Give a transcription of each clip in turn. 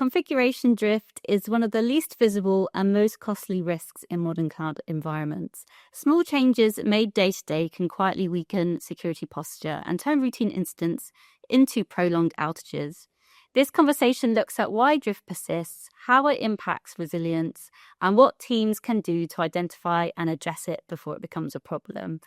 configuration drift is one of the least visible and most costly risks in modern cloud environments. Small changes made day to day can quietly weaken security posture and turn routine incidents into prolonged outages. This conversation looks at why drift persists, how it impacts resilience, and what teams can do to identify and address it before it becomes a problem.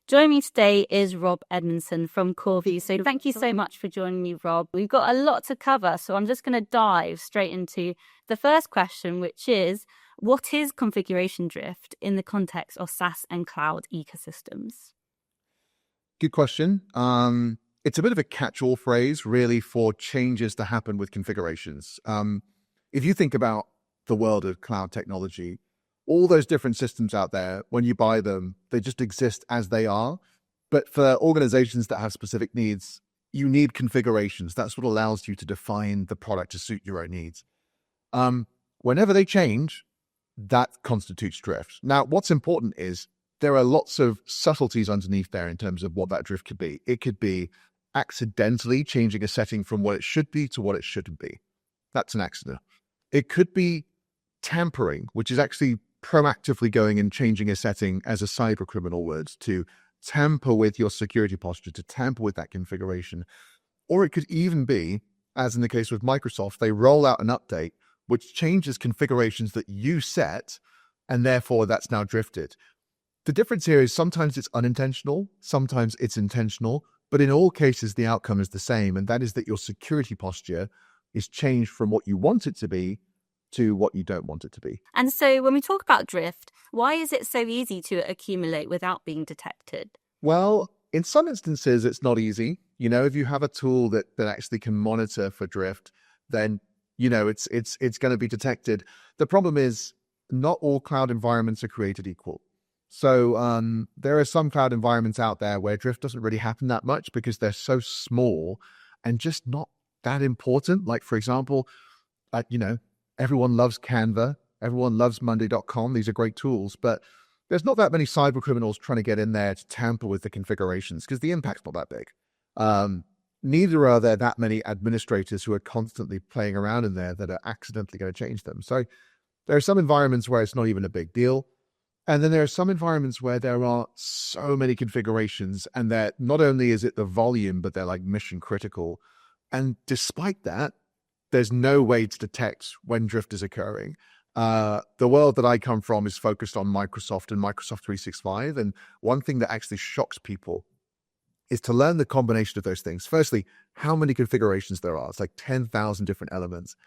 Joining me today is Rob Edmondson from CoreView. So thank you so much for joining me, Rob. We've got a lot to cover, so I'm just going to dive straight into the first question, which is, what is configuration drift in the context of SaaS and cloud ecosystems? Good question. It's a bit of a catch-all phrase, really, for changes that happen with configurations. If you think about the world of cloud technology, all those different systems out there, when you buy them, they just exist as they are. But for organizations that have specific needs, you need configurations. That's what allows you to define the product to suit your own needs. Whenever they change, that constitutes drift. Now, what's important is there are lots of subtleties underneath there in terms of what that drift could be. It could be accidentally changing a setting from what it should be to what it shouldn't be. That's an accident. It could be tampering, which is actually proactively going and changing a setting, as a cyber criminal would, to tamper with your security posture, to tamper with that configuration. Or it could even be, as in the case with Microsoft, they roll out an update which changes configurations that you set, and therefore that's now drifted. The difference here is sometimes it's unintentional, sometimes it's intentional, but in all cases, the outcome is the same, and that is that your security posture is changed from what you want it to be to what you don't want it to be. And so when we talk about drift, why is it so easy to accumulate without being detected? Well, in some instances, it's not easy. If you have a tool that actually can monitor for drift, then, it's going to be detected. The problem is not all cloud environments are created equal. So there are some cloud environments out there where drift doesn't really happen that much because they're so small and just not that important. Like, for example, everyone loves Canva. Everyone loves Monday.com. These are great tools, but there's not that many cyber criminals trying to get in there to tamper with the configurations because the impact's not that big. Neither are there that many administrators who are constantly playing around in there that are accidentally going to change them. So there are some environments where it's not even a big deal. And then there are some environments where there are so many configurations, and that not only is it the volume, but they're like mission critical. And despite that, there's no way to detect when drift is occurring. The world that I come from is focused on Microsoft and Microsoft 365. And one thing that actually shocks people is to learn the combination of those things. Firstly, how many configurations there are. It's like 10,000 different elements.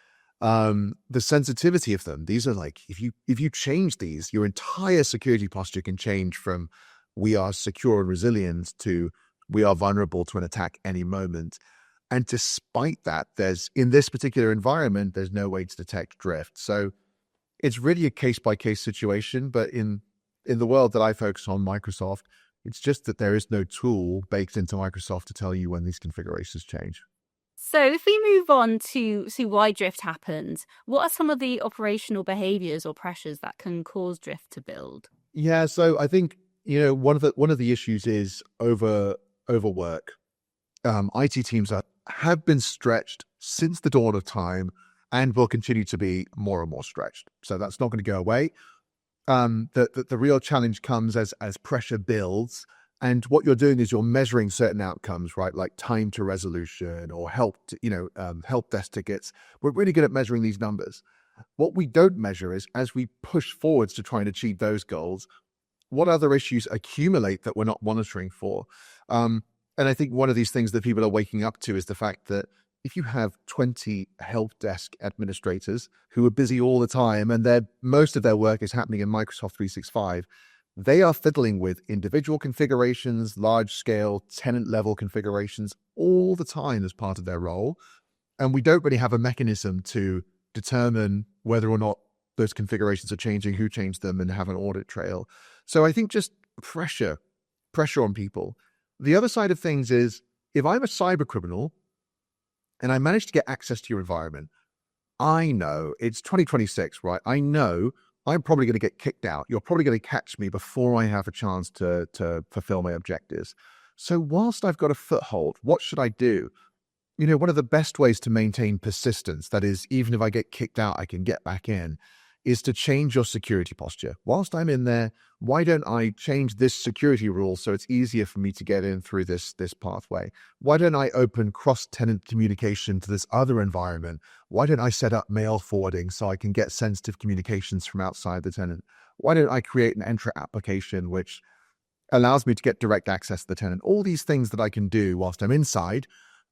The sensitivity of them. These are like, if you change these, your entire security posture can change from we are secure and resilient to we are vulnerable to an attack any moment. And despite that, in this particular environment, there's no way to detect drift. So it's really a case-by-case situation. But in the world that I focus on, Microsoft, it's just that there is no tool baked into Microsoft to tell you when these configurations change. So if we move on to see why drift happens, what are some of the operational behaviors or pressures that can cause drift to build? Yeah, so I think, one of the issues is overwork. IT teams have been stretched since the dawn of time and will continue to be more and more stretched. So that's not going to go away. The real challenge comes as pressure builds. And what you're doing is you're measuring certain outcomes, right? Like time to resolution or help desk tickets. We're really good at measuring these numbers. What we don't measure is, as we push forwards to try and achieve those goals, what other issues accumulate that we're not monitoring for? And I think one of these things that people are waking up to is the fact that if you have 20 help desk administrators who are busy all the time and most of their work is happening in Microsoft 365, they are fiddling with individual configurations, large-scale tenant-level configurations all the time as part of their role. And we don't really have a mechanism to determine whether or not those configurations are changing, who changed them, and have an audit trail. So I think just pressure on people. The other side of things is, if I'm a cyber criminal and I manage to get access to your environment, I know it's 2026, right? I know I'm probably going to get kicked out. You're probably going to catch me before I have a chance to fulfill my objectives. So whilst I've got a foothold, what should I do? One of the best ways to maintain persistence, that is, even if I get kicked out, I can get back in, is to change your security posture. Whilst I'm in there, why don't I change this security rule so it's easier for me to get in through this pathway? Why don't I open cross-tenant communication to this other environment? Why don't I set up mail forwarding so I can get sensitive communications from outside the tenant? Why don't I create an Entra application which allows me to get direct access to the tenant? All these things that I can do whilst I'm inside,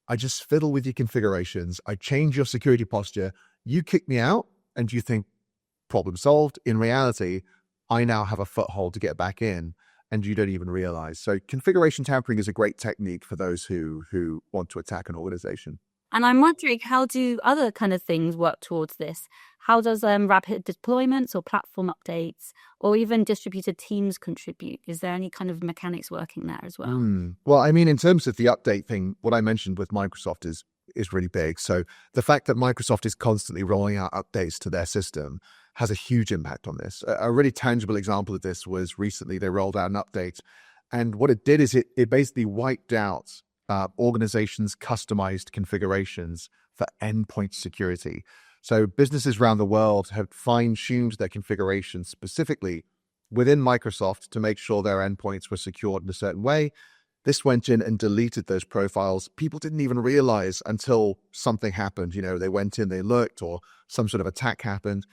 I just fiddle with your configurations. I change your security posture. You kick me out and you think problem solved. In reality, I now have a foothold to get back in and you don't even realize. So configuration tampering is a great technique for those who want to attack an organization. And I'm wondering, how do other kind of things work towards this? How does rapid deployments or platform updates or even distributed teams contribute? Is there any kind of mechanics working there as well? Well, I mean, in terms of the update thing, what I mentioned with Microsoft is really big. So the fact that Microsoft is constantly rolling out updates to their system has a huge impact on this. A really tangible example of this was recently they rolled out an update. And what it did is it basically wiped out organizations' customized configurations for endpoint security. So businesses around the world have fine-tuned their configurations specifically within Microsoft to make sure their endpoints were secured in a certain way. This went in and deleted those profiles. People didn't even realize until something happened. They went in, they looked, or some sort of attack happened.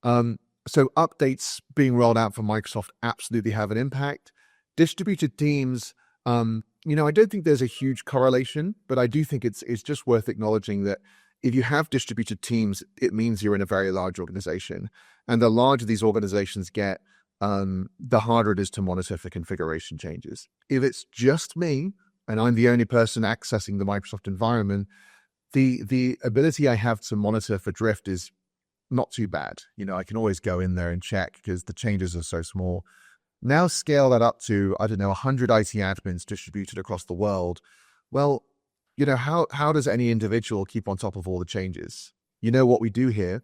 So updates being rolled out for Microsoft absolutely have an impact. Distributed teams, I don't think there's a huge correlation, but I do think it's just worth acknowledging that if you have distributed teams, it means you're in a very large organization. And the larger these organizations get, the harder it is to monitor for configuration changes. If it's just me and I'm the only person accessing the Microsoft environment, the ability I have to monitor for drift is not too bad. I can always go in there and check because the changes are so small. Now scale that up to, 100 IT admins distributed across the world. Well, how does any individual keep on top of all the changes? What we do here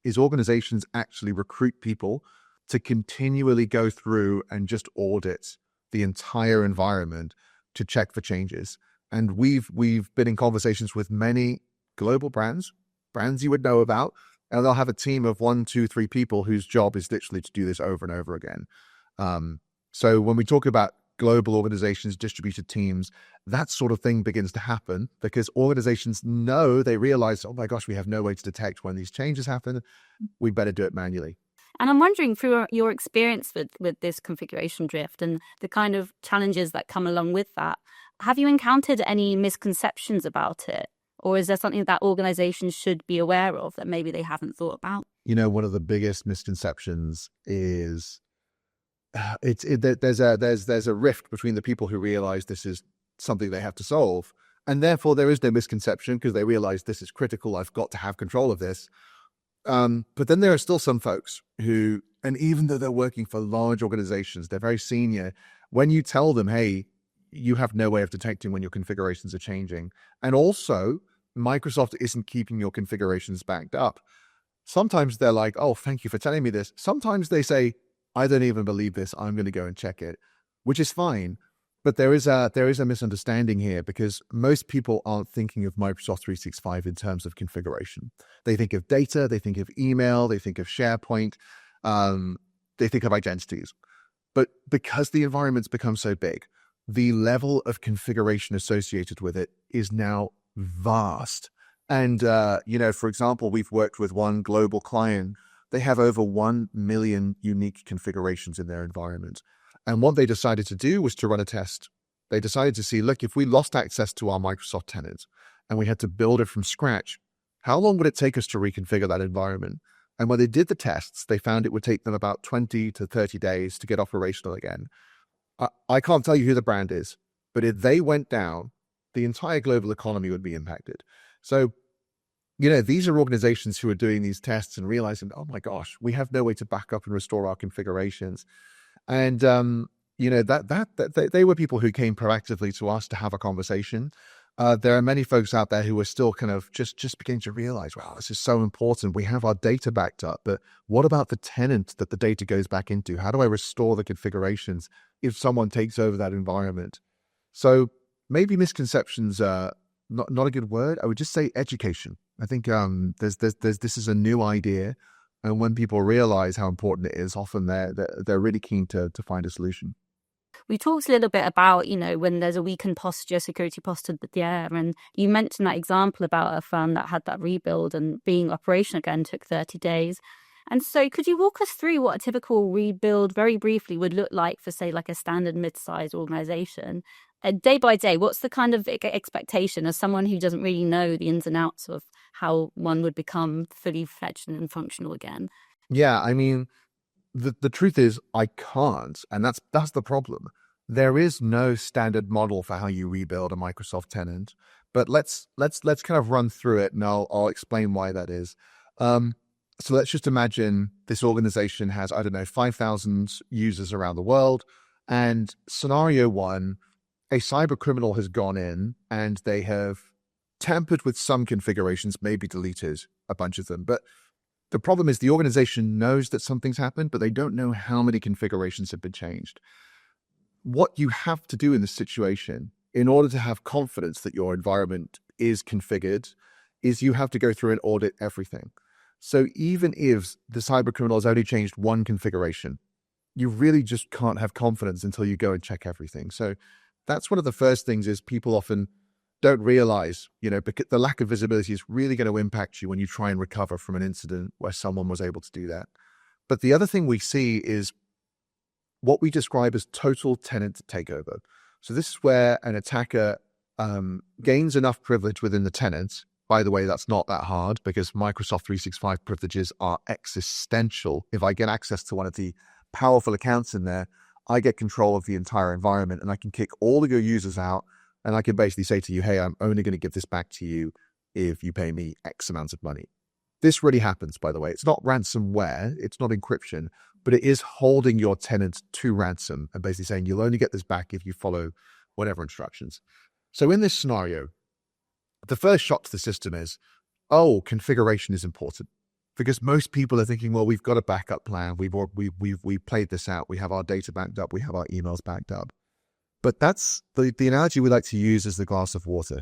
is organizations actually recruit people to continually go through and just audit the entire environment to check for changes. And we've been in conversations with many global brands you would know about, and they'll have a team of 1, 2, 3 people whose job is literally to do this over and over again. So when we talk about global organizations, distributed teams, that sort of thing begins to happen because organizations they realize, oh my gosh, we have no way to detect when these changes happen. We better do it manually. And I'm wondering, through your experience with this configuration drift and the kind of challenges that come along with that, have you encountered any misconceptions about it? Or is there something that organizations should be aware of that maybe they haven't thought about? One of the biggest misconceptions is there's a rift between the people who realize this is something they have to solve, and therefore there is no misconception because they realize this is critical. I've got to have control of this. But then there are still some folks who, and even though they're working for large organizations, they're very senior, when you tell them, hey, you have no way of detecting when your configurations are changing, and also Microsoft isn't keeping your configurations backed up, sometimes they're like, oh, thank you for telling me this. Sometimes they say, I don't even believe this. I'm going to go and check it, which is fine. But there is a misunderstanding here because most people aren't thinking of Microsoft 365 in terms of configuration. They think of data, they think of email, they think of SharePoint, they think of identities. But because the environment's become so big, the level of configuration associated with it is now vast. And, for example, we've worked with one global client. They have over 1 million unique configurations in their environment. And what they decided to do was to run a test. They decided to see, look, if we lost access to our Microsoft tenant and we had to build it from scratch, how long would it take us to reconfigure that environment? And when they did the tests, they found it would take them about 20 to 30 days to get operational again. I can't tell you who the brand is, but if they went down, the entire global economy would be impacted. So, these are organizations who are doing these tests and realizing, oh my gosh, we have no way to back up and restore our configurations. And, that they were people who came proactively to us to have a conversation. There are many folks out there who are still kind of just beginning to realize, wow, this is so important. We have our data backed up, but what about the tenant that the data goes back into? How do I restore the configurations if someone takes over that environment? So maybe misconceptions not a good word. I would just say education. I think there's this is a new idea, and when people realize how important it is, often they're really keen to find a solution. We talked a little bit about, when there's a weakened posture, security posture there, and you mentioned that example about a firm that had that rebuild and being operational again took 30 days. And so could you walk us through what a typical rebuild very briefly would look like for, say, like a standard mid-sized organization? Day by day, what's the kind of expectation as someone who doesn't really know the ins and outs of how one would become fully fledged and functional again? Yeah, I mean, the truth is I can't, and that's the problem. There is no standard model for how you rebuild a Microsoft tenant, but let's kind of run through it, and I'll explain why that is. So let's just imagine this organization has, I don't know, 5,000 users around the world, and scenario one, a cyber criminal has gone in and they have tampered with some configurations, maybe deleted a bunch of them, but the problem is the organization knows that something's happened, but they don't know how many configurations have been changed. What you have to do in this situation, in order to have confidence that your environment is configured, is you have to go through and audit everything. So even if the cyber criminal has only changed one configuration, you really just can't have confidence until you go and check everything. So that's one of the first things is people often don't realize, because the lack of visibility is really going to impact you when you try and recover from an incident where someone was able to do that. But the other thing we see is what we describe as total tenant takeover. So this is where an attacker gains enough privilege within the tenant. By the way, that's not that hard because Microsoft 365 privileges are existential. If I get access to one of the powerful accounts in there, I get control of the entire environment and I can kick all of your users out. And I can basically say to you, hey, I'm only going to give this back to you if you pay me X amount of money. This really happens, by the way. It's not ransomware. It's not encryption, but it is holding your tenant to ransom and basically saying you'll only get this back if you follow whatever instructions. So in this scenario, the first shock to the system is, oh, configuration is important. Because most people are thinking, well, we've got a backup plan. We've played this out. We have our data backed up. We have our emails backed up. But that's the analogy we like to use is the glass of water.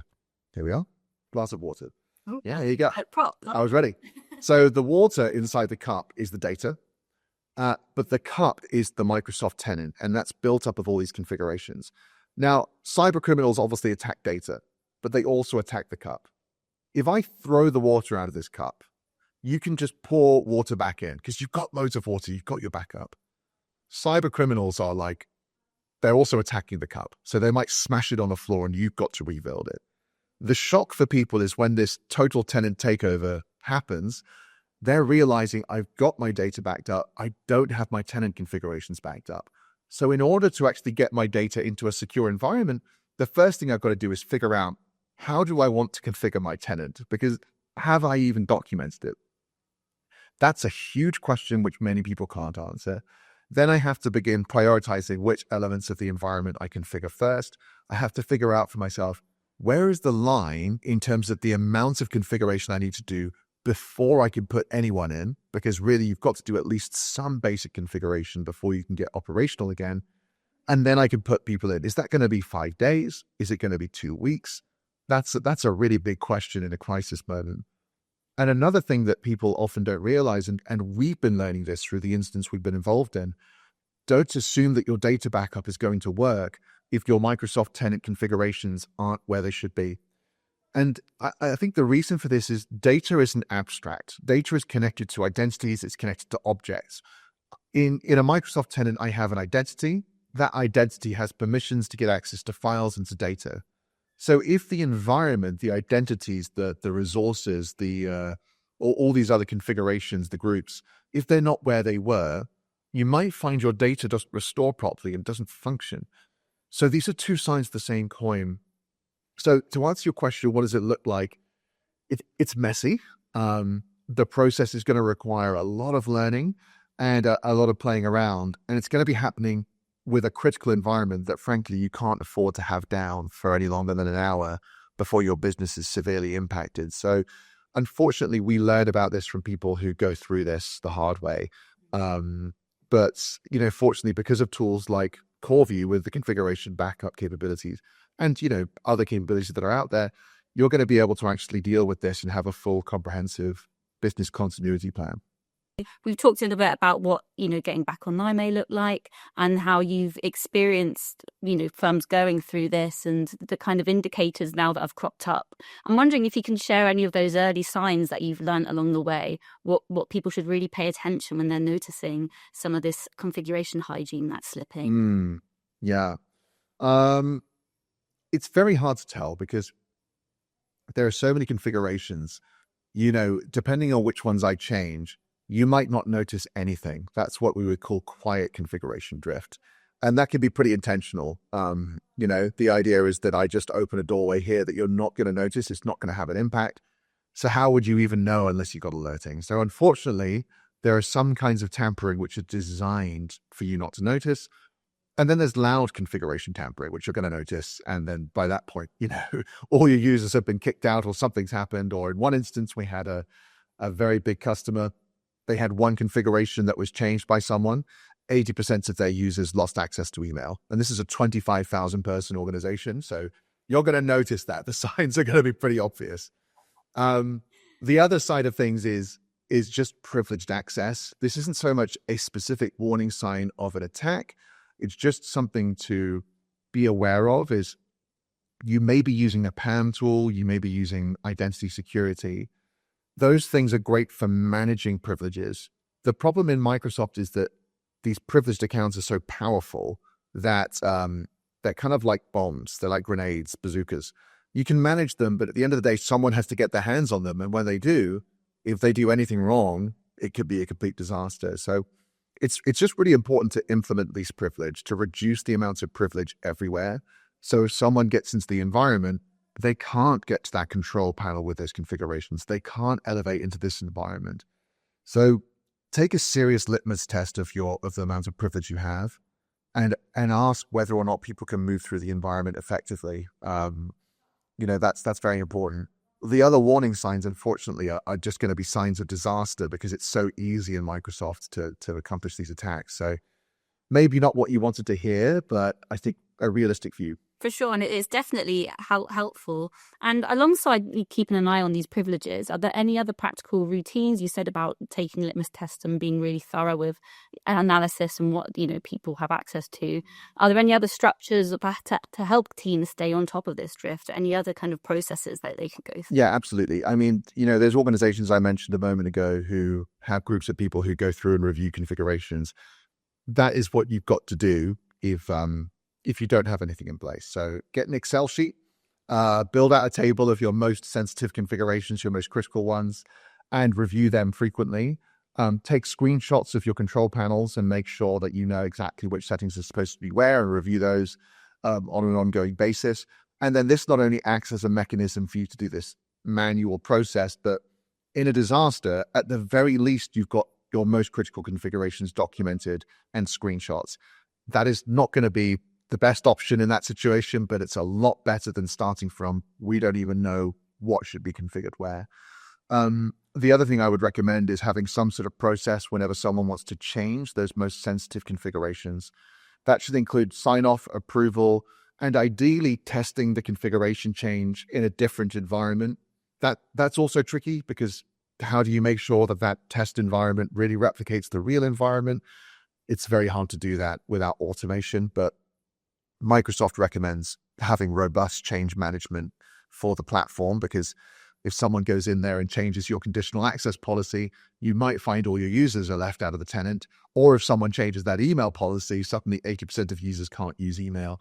Here we are, glass of water. Oh, yeah, here you go. Prop. I was ready. So the water inside the cup is the data, but the cup is the Microsoft tenant, and that's built up of all these configurations. Now, cyber criminals obviously attack data, but they also attack the cup. If I throw the water out of this cup, you can just pour water back in because you've got loads of water, you've got your backup. Cyber criminals are like, they're also attacking the cup. So they might smash it on the floor and you've got to rebuild it. The shock for people is when this total tenant takeover happens, they're realizing I've got my data backed up. I don't have my tenant configurations backed up. So in order to actually get my data into a secure environment, the first thing I've got to do is figure out how do I want to configure my tenant? Because have I even documented it? That's a huge question which many people can't answer. Then I have to begin prioritizing which elements of the environment I configure first. I have to figure out for myself, where is the line in terms of the amount of configuration I need to do before I can put anyone in? Because really, you've got to do at least some basic configuration before you can get operational again. And then I can put people in. Is that going to be 5 days? Is it going to be 2 weeks? That's a really big question in a crisis moment. And another thing that people often don't realize, and we've been learning this through the instance we've been involved in, don't assume that your data backup is going to work if your Microsoft tenant configurations aren't where they should be. And I think the reason for this is data isn't abstract. Data is connected to identities. It's connected to objects. In a Microsoft tenant, I have an identity. That identity has permissions to get access to files and to data. So if the environment, the identities, the resources, all these other configurations, the groups, if they're not where they were, you might find your data doesn't restore properly and doesn't function. So these are two sides of the same coin. So to answer your question, what does it look like? It's messy. The process is going to require a lot of learning and a lot of playing around, and it's going to be happening with a critical environment that frankly you can't afford to have down for any longer than an hour before your business is severely impacted. So unfortunately, we learn about this from people who go through this the hard way. But fortunately, because of tools like CoreView with the configuration backup capabilities and other capabilities that are out there, you're going to be able to actually deal with this and have a full comprehensive business continuity plan. We've talked a little bit about what, getting back online may look like, and how you've experienced, firms going through this and the kind of indicators now that have cropped up. I'm wondering if you can share any of those early signs that you've learned along the way, what people should really pay attention when they're noticing some of this configuration hygiene that's slipping. Yeah. It's very hard to tell because there are so many configurations, depending on which ones I change, you might not notice anything. That's what we would call quiet configuration drift. And that can be pretty intentional. The idea is that I just open a doorway here that you're not going to notice. It's not going to have an impact. So how would you even know unless you got alerting? So unfortunately, there are some kinds of tampering which are designed for you not to notice. And then there's loud configuration tampering, which you're going to notice. And then by that point, all your users have been kicked out or something's happened. Or in one instance, we had a very big customer. They had one configuration that was changed by someone. 80% of their users lost access to email. And this is a 25,000 person organization. So you're going to notice that. The signs are going to be pretty obvious. The other side of things is just privileged access. This isn't so much a specific warning sign of an attack. It's just something to be aware of. Is you may be using a PAM tool, you may be using identity security. Those things are great for managing privileges. The problem in Microsoft is that these privileged accounts are so powerful that they're kind of like bombs. They're like grenades, bazookas. You can manage them, but at the end of the day, someone has to get their hands on them. And when they do, if they do anything wrong, it could be a complete disaster. So it's just really important to implement least privilege, to reduce the amounts of privilege everywhere. So if someone gets into the environment, they can't get to that control panel with those configurations. They can't elevate into this environment. So take a serious litmus test of the amount of privilege you have, and ask whether or not people can move through the environment effectively. That's very important. The other warning signs, unfortunately, are just going to be signs of disaster because it's so easy in Microsoft to accomplish these attacks. So maybe not what you wanted to hear, but I think a realistic view. For sure, and it is definitely helpful. And alongside keeping an eye on these privileges, are there any other practical routines? You said about taking litmus tests and being really thorough with analysis and what people have access to. Are there any other structures to help teams stay on top of this drift? Any other kind of processes that they can go through? Yeah, absolutely. I mean, there's organizations I mentioned a moment ago who have groups of people who go through and review configurations. That is what you've got to do if you don't have anything in place. So get an Excel sheet, build out a table of your most sensitive configurations, your most critical ones, and review them frequently. Take screenshots of your control panels and make sure that you know exactly which settings are supposed to be where, and review those on an ongoing basis. And then this not only acts as a mechanism for you to do this manual process, but in a disaster, at the very least, you've got your most critical configurations documented and screenshots. That is not going to be the best option in that situation, but it's a lot better than starting from, we don't even know what should be configured where. The other thing I would recommend is having some sort of process whenever someone wants to change those most sensitive configurations. That should include sign-off, approval, and ideally testing the configuration change in a different environment. That's also tricky because how do you make sure that test environment really replicates the real environment? It's very hard to do that without automation, but Microsoft recommends having robust change management for the platform, because if someone goes in there and changes your conditional access policy, you might find all your users are left out of the tenant. Or if someone changes that email policy, suddenly 80% of users can't use email.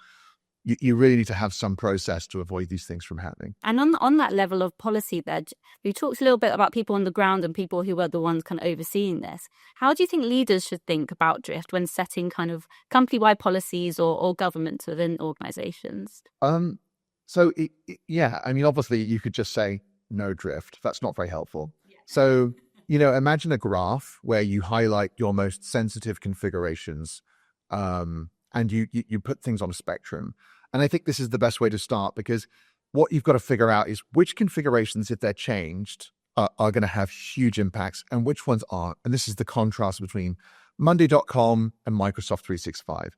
You really need to have some process to avoid these things from happening. And on that level of policy there, we talked a little bit about people on the ground and people who are the ones kind of overseeing this. How do you think leaders should think about drift when setting kind of company-wide policies or governments within organizations? Obviously you could just say no drift. That's not very helpful. Yeah. So, imagine a graph where you highlight your most sensitive configurations, and you put things on a spectrum. And I think this is the best way to start, because what you've got to figure out is which configurations, if they're changed, are going to have huge impacts and which ones aren't. And this is the contrast between Monday.com and Microsoft 365.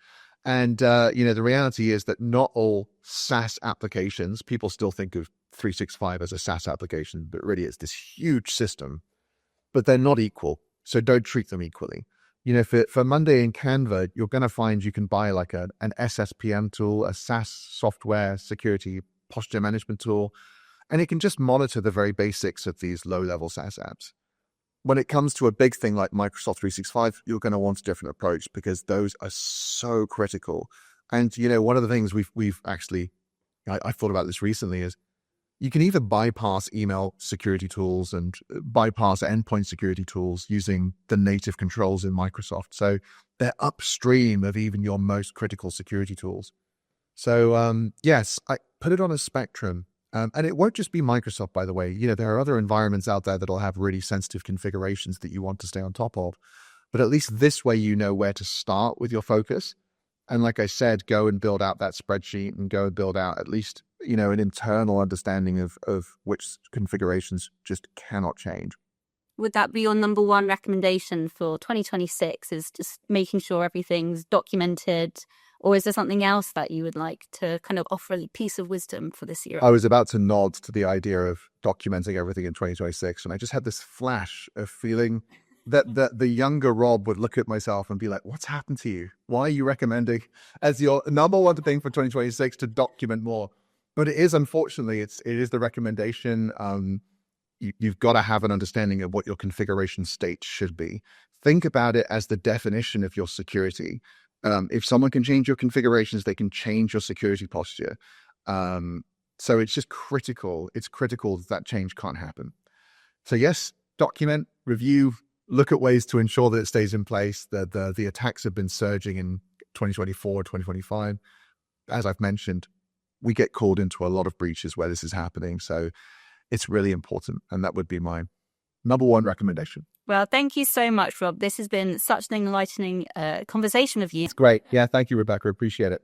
And, the reality is that not all SaaS applications, people still think of 365 as a SaaS application, but really it's this huge system, but they're not equal. So don't treat them equally. For Monday in Canva, you're going to find you can buy like an SSPM tool, a SaaS software security posture management tool, and it can just monitor the very basics of these low-level SaaS apps. When it comes to a big thing like Microsoft 365, you're going to want a different approach because those are so critical. And, one of the things we've actually, I thought about this recently, is you can either bypass email security tools and bypass endpoint security tools using the native controls in Microsoft. So they're upstream of even your most critical security tools. So yes, I put it on a spectrum. And it won't just be Microsoft, by the way. There are other environments out there that'll have really sensitive configurations that you want to stay on top of. But at least this way, you know where to start with your focus. And like I said, go and build out that spreadsheet and go and build out at least, an internal understanding of which configurations just cannot change. Would that be your number one recommendation for 2026, is just making sure everything's documented? Or is there something else that you would like to kind of offer a piece of wisdom for this year? I was about to nod to the idea of documenting everything in 2026. And I just had this flash of feeling that the younger Rob would look at myself and be like, what's happened to you? Why are you recommending as your number one thing for 2026 to document more? But it is, unfortunately, it is the recommendation. You've got to have an understanding of what your configuration state should be. Think about it as the definition of your security. If someone can change your configurations, they can change your security posture. So it's just critical. It's critical that change can't happen. So yes, document, review, look at ways to ensure that it stays in place. The attacks have been surging in 2024, 2025. As I've mentioned, we get called into a lot of breaches where this is happening. So it's really important. And that would be my number one recommendation. Well, thank you so much, Rob. This has been such an enlightening conversation with you. It's great. Yeah, thank you, Rebecca. Appreciate it.